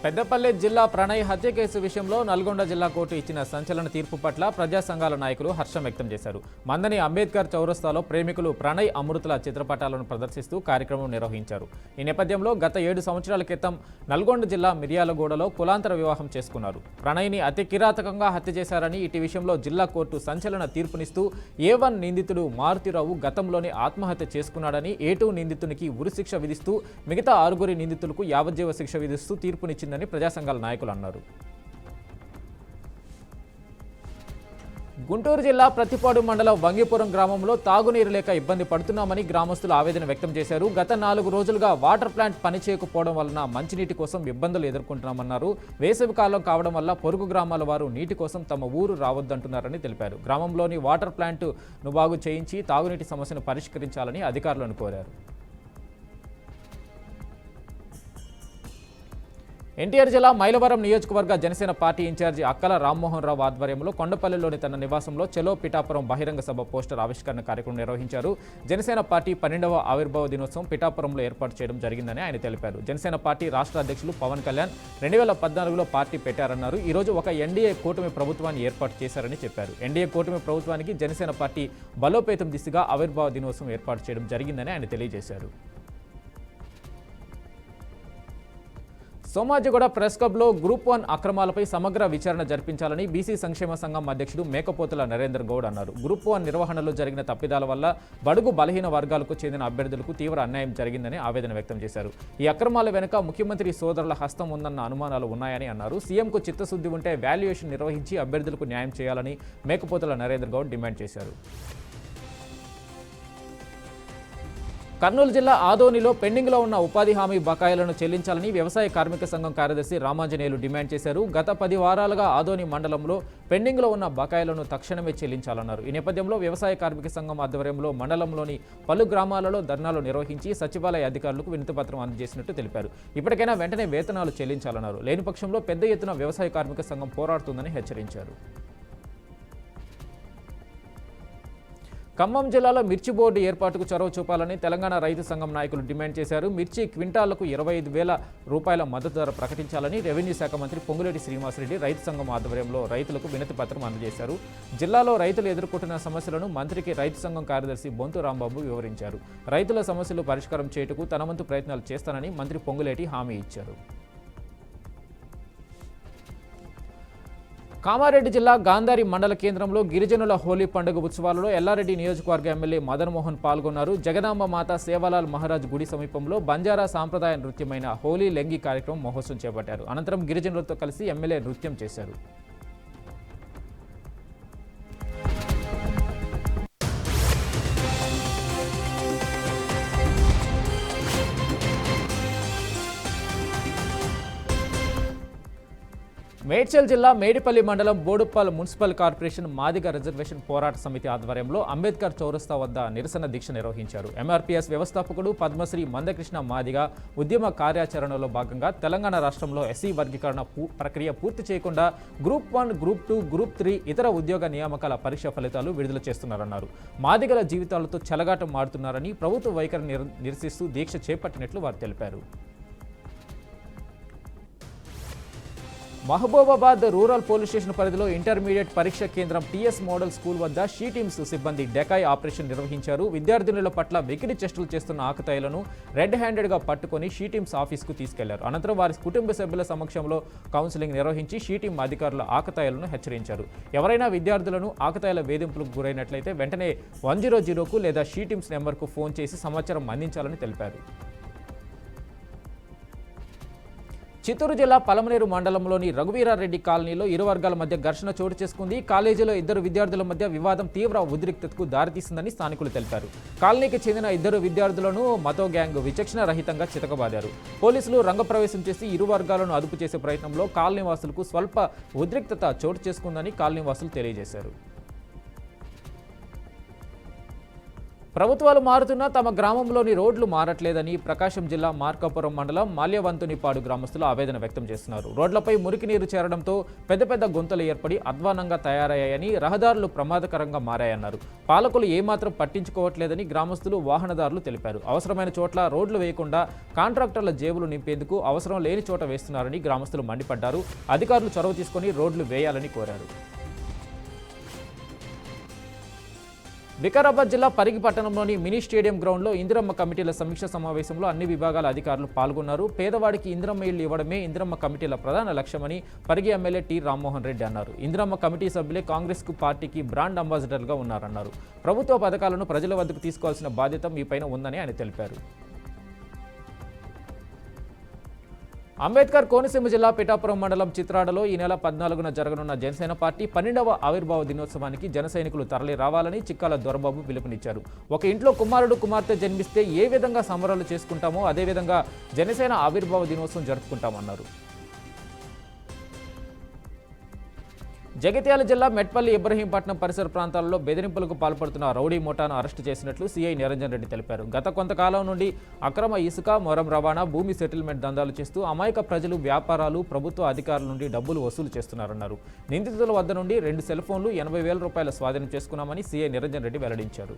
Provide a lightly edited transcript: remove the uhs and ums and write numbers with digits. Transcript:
పెద్దపల్లి జిల్లా ప్రణయ్ హత్య కేసు విషయంలో నల్గొండ జిల్లా కోర్టు ఇచ్చిన సంచలన తీర్పు పట్ల ప్రజా సంఘాల నాయకులు హర్షం వ్యక్తం చేశారు. మందని అంబేద్కర్ చౌరస్తాలో ప్రేమికులు ప్రణయ్ అమృతుల చిత్రపటాలను ప్రదర్శిస్తూ కార్యక్రమం నిర్వహించారు. ఈ నేపథ్యంలో గత 7 సంవత్సరాల క్రితం నల్గొండ జిల్లా మిర్యాలగూడలో కులాంతర వివాహం చేసుకున్నారు. ప్రణయ్ని అతి కిరాతకంగా హత్య చేశారని ఇటు విషయంలో జిల్లా కోర్టు సంచలన తీర్పునిస్తూ A1 నిందితుడు మారుతిరావు గతంలోనే ఆత్మహత్య చేసుకున్నాడని, A2 నిందితునికి ఉరిశిక్ష విధిస్తూ మిగతా 6 నిందితులకు యావజ్జీవ శిక్ష విధిస్తూ తీర్పునిచ్చింది ప్రజా సంఘాల నాయకులు అన్నారు. గుంటూరు జిల్లా ప్రతిపాడు మండలం వంగిపురం గ్రామంలో తాగునీరు లేక ఇబ్బంది పడుతున్నామని గ్రామస్తులు ఆవేదన వ్యక్తం చేశారు. గత 4 రోజులుగా వాటర్ ప్లాంట్ పనిచేయకపోవడం వలన మంచినీటి కోసం ఇబ్బందులు ఎదుర్కొంటున్నామన్నారు. వేసవి కాలం కావడం వల్ల పొరుగు గ్రామాల వారు నీటి కోసం తమ ఊరు రావద్దంటున్నారని తెలిపారు. గ్రామంలోని వాటర్ ప్లాంట్ను బాగు చేయించి తాగునీటి సమస్యను పరిష్కరించాలని అధికారులను కోరారు. ఎన్టీఆర్ జిల్లా మైలవరం నియోజకవర్గ జనసేన పార్టీ ఇన్ఛార్జి అక్కల రామ్మోహన్ రావు ఆధ్వర్యంలో కొండపల్లిలోని తన నివాసంలో చెలో పిఠాపురం బహిరంగ సభ పోస్టర్ ఆవిష్కరణ కార్యక్రమం నిర్వహించారు. జనసేన పార్టీ 12వ ఆవిర్భావ దినోత్సవం పిఠాపురంలో ఏర్పాటు చేయడం జరిగిందని ఆయన తెలిపారు. జనసేన పార్టీ రాష్ట్ర అధ్యక్షులు పవన్ కళ్యాణ్ 2014లో పార్టీ పెట్టారన్నారు. ఈ రోజు ఒక ఎన్డీఏ కూటమి ప్రభుత్వాన్ని ఏర్పాటు చేశారని చెప్పారు. ఎన్డీఏ కూటమి ప్రభుత్వానికి జనసేన పార్టీ బలోపేతం దిశగా ఆవిర్భావ దినోత్సవం ఏర్పాటు చేయడం జరిగిందని ఆయన తెలియజేశారు. సోమాజిగూడ ప్రెస్ క్లబ్లో గ్రూప్ 1 అక్రమాలపై సమగ్ర విచారణ జరిపించాలని బీసీ సంక్షేమ సంఘం అధ్యక్షుడు మేకపోతుల నరేందర్ గౌడ్ అన్నారు. గ్రూప్ 1 నిర్వహణలో జరిగిన తప్పిదాల వల్ల బడుగు బలహీన వర్గాలకు చెందిన అభ్యర్థులకు తీవ్ర అన్యాయం జరిగిందని ఆవేదన వ్యక్తం చేశారు. ఈ అక్రమాల వెనుక ముఖ్యమంత్రి సోదరుల హస్తం ఉందన్న అనుమానాలు ఉన్నాయని అన్నారు. సీఎంకు చిత్తశుద్ధి ఉంటే వాల్యుయేషన్ నిర్వహించి అభ్యర్థులకు న్యాయం చేయాలని మేకపోతుల నరేందర్ గౌడ్ డిమాండ్ చేశారు. కర్నూలు జిల్లా ఆదోనిలో పెండింగ్లో ఉన్న ఉపాధి హామీ బకాయిలను చెల్లించాలని వ్యవసాయ కార్మిక సంఘం కార్యదర్శి రామాంజనేయులు డిమాండ్ చేశారు. గత 10 వారాలుగా ఆదోని మండలంలో పెండింగ్లో ఉన్న బకాయిలను తక్షణమే చెల్లించాలన్నారు. ఈ నేపథ్యంలో వ్యవసాయ కార్మిక సంఘం ఆధ్వర్యంలో మండలంలోని పలు గ్రామాలలో ధర్నాలు నిర్వహించి సచివాలయ అధికారులకు వినతిపత్రం అందజేసినట్టు తెలిపారు. ఇప్పటికైనా వెంటనే వేతనాలు చెల్లించాలన్నారు. లేని పక్షంలో పెద్ద ఎత్తున వ్యవసాయ కార్మిక సంఘం పోరాడుతుందని హెచ్చరించారు. ఖమ్మం జిల్లాలో మిర్చి బోర్డు ఏర్పాటుకు చొరవ చూపాలని తెలంగాణ రైతు సంఘం నాయకులు డిమాండ్ చేశారు. మిర్చి క్వింటాలకు 25,000 రూపాయల మద్దతు ధర ప్రకటించాలని రెవెన్యూ శాఖ మంత్రి పొంగులేటి శ్రీనివాసరెడ్డి రైతు సంఘం ఆధ్వర్యంలో రైతులకు వినతి పత్రం అందజేశారు. జిల్లాలో రైతులు ఎదుర్కొంటున్న సమస్యలను మంత్రికి రైతు సంఘం కార్యదర్శి బొంతు రాంబాబు వివరించారు. రైతుల సమస్యలు పరిష్కారం చేయుటకు తన వంతు ప్రయత్నాలు చేస్తానని మంత్రి పొంగులేటి హామీ ఇచ్చారు. కామారెడ్డి జిల్లా గాంధారి మండల కేంద్రంలో గిరిజనుల హోలీ పండుగ ఉత్సవాలలో ఎల్లారెడ్డి నియోజకవర్గ ఎమ్మెల్యే మదన్ మోహన్ పాల్గొన్నారు. జగదాంబ మాత సేవాలాల్ మహారాజ్ గుడి సమీపంలో బంజారా సాంప్రదాయ నృత్యమైన హోలీ లెంగి కార్యక్రమం మహోత్సవం చేపట్టారు. అనంతరం గిరిజనులతో కలిసి ఎమ్మెల్యే నృత్యం చేశారు. మేడ్చల్ జిల్లా మేడిపల్లి మండలం Boduppal municipal corporation Madiga reservation పోరాట సమితి ఆధ్వర్యంలో అంబేద్కర్ చౌరస్తా వద్ద నిరసన దీక్ష నిర్వహించారు. ఎంఆర్పీఎస్ వ్యవస్థాపకుడు పద్మశ్రీ మందకృష్ణ మాదిగ ఉద్యమ కార్యాచరణలో భాగంగా తెలంగాణ రాష్ట్రంలో ఎస్సీ వర్గీకరణ ప్రక్రియ పూర్తి చేయకుండా గ్రూప్ 1, గ్రూప్ 2, గ్రూప్ 3 ఇతర ఉద్యోగ నియామకాల పరీక్ష ఫలితాలు విడుదల చేస్తున్నారన్నారు. మాదిగల జీవితాలతో చెలగాటం మాడుతున్నారని ప్రభుత్వ వైఖరిని నిరసిస్తూ దీక్ష చేపట్టినట్లు వారు తెలిపారు. మహబూబాబాద్ రూరల్ పోలీస్ స్టేషన్ పరిధిలో ఇంటర్మీడియట్ పరీక్ష కేంద్రం టీఎస్ మోడల్ స్కూల్ వద్ద షీ టీమ్స్ సిబ్బంది డెకాయ్ ఆపరేషన్ నిర్వహించారు. విద్యార్థినుల పట్ల వెకిలి చేష్టలు చేస్తున్న ఆకతాయిలను రెడ్ హ్యాండెడ్గా పట్టుకొని షీ టీమ్స్ ఆఫీస్కు తీసుకెళ్లారు. అనంతరం వారి కుటుంబ సభ్యుల సమక్షంలో కౌన్సిలింగ్ నిర్వహించి షీ టీమ్ అధికారుల ఆకతాయిలను హెచ్చరించారు. ఎవరైనా విద్యార్థులను ఆకతాయిల వేధింపులకు గురైనట్లయితే వెంటనే 100కు లేదా షీ టీమ్స్ నెంబర్కు ఫోన్ చేసి సమాచారం అందించాలని తెలిపారు. చిత్తూరు జిల్లా పలమనేరు మండలంలోని రఘువీరారెడ్డి కాలనీలో ఇరు వర్గాల మధ్య ఘర్షణ చోటు చేసుకుంది. కాలేజీలో 2 విద్యార్థుల మధ్య వివాదం తీవ్ర ఉద్రిక్తతకు దారితీసిందని స్థానికులు తెలిపారు. కాలనీకి చెందిన 2 విద్యార్థులను మతో గ్యాంగ్ విచక్షణ రహితంగా చితకబాదారు. పోలీసులు రంగప్రవేశం చేసి ఇరు వర్గాలను అదుపు చేసే ప్రయత్నంలో కాలనీవాసులకు స్వల్ప ఉద్రిక్తత చోటు చేసుకుందని కాలనీవాసులు తెలియజేశారు. ప్రభుత్వాలు మారుతున్నా తమ గ్రామంలోని రోడ్లు మారట్లేదని ప్రకాశం జిల్లా మార్కాపురం మండలం మాల్యవంతునిపాడు గ్రామస్తులు ఆవేదన వ్యక్తం చేస్తున్నారు. రోడ్లపై మురికి నీరు చేరడంతో పెద్ద పెద్ద గుంతలు ఏర్పడి అధ్వానంగా తయారయ్యాయని, రహదారులు ప్రమాదకరంగా మారాయన్నారు. పాలకులు ఏమాత్రం పట్టించుకోవట్లేదని గ్రామస్తులు, వాహనదారులు తెలిపారు. అవసరమైన చోట్ల రోడ్లు వేయకుండా కాంట్రాక్టర్ల జేబులు నింపేందుకు అవసరం లేని చోట వేస్తున్నారని గ్రామస్తులు మండిపడ్డారు. అధికారులు చొరవ తీసుకుని రోడ్లు వేయాలని కోరారు. వికారాబాద్ జిల్లా పరిగి పట్టణంలోని మినీ స్టేడియం గ్రౌండ్లో ఇందిరమ్మ కమిటీల సమీక్ష సమావేశంలో అన్ని విభాగాల అధికారులు పాల్గొన్నారు. పేదవాడికి ఇందిరమ్మ ఇళ్లు ఇవ్వడమే ఇందిరమ్మ కమిటీల ప్రధాన లక్ష్యమని పరిగి ఎమ్మెల్యే టి రామ్మోహన్ రెడ్డి అన్నారు. ఇందిరమ్మ కమిటీ సభ్యులే కాంగ్రెస్ పార్టీకి బ్రాండ్ అంబాసిడర్గా ఉన్నారన్నారు. ప్రభుత్వ పథకాలను ప్రజల వద్దకు తీసుకోవాల్సిన బాధ్యత మీపైన ఉందని ఆయన తెలిపారు. అంబేద్కర్ కోనసీమ జిల్లా పిఠాపురం మండలం చిత్రాడలో ఈ నెల 14న జరగనున్న జనసేన పార్టీ 12వ ఆవిర్భావ దినోత్సవానికి జన సైనికులు తరలి రావాలని చిక్కాల దొరబాబు పిలుపునిచ్చారు. ఒక ఇంట్లో కుమారుడు, కుమార్తె జన్మిస్తే ఏ విధంగా సంబరాలు చేసుకుంటామో అదేవిధంగా జనసేన ఆవిర్భావ దినోత్సవం జరుపుకుంటామన్నారు. జగిత్యాల జిల్లా మెట్పల్లి, ఇబ్రహీంపట్నం పరిసర ప్రాంతాల్లో బెదిరింపులకు పాల్పడుతున్న రౌడీ ముఠాను అరెస్టు చేసినట్లు సీఐ నిరంజన్ రెడ్డి తెలిపారు. గత కొంతకాలం నుండి అక్రమ ఇసుక, మొరం రవాణా, భూమి సెటిల్మెంట్ దందాలు చేస్తూ అమాయక ప్రజలు, వ్యాపారాలు, ప్రభుత్వ అధికారుల నుండి డబ్బులు వసూలు చేస్తున్నారన్నారు. నిందితుల వద్ద నుండి 2 సెల్ ఫోన్లు, 80,000 రూపాయల స్వాధీనం చేసుకున్నామని సీఐ నిరంజన్ రెడ్డి వెల్లడించారు.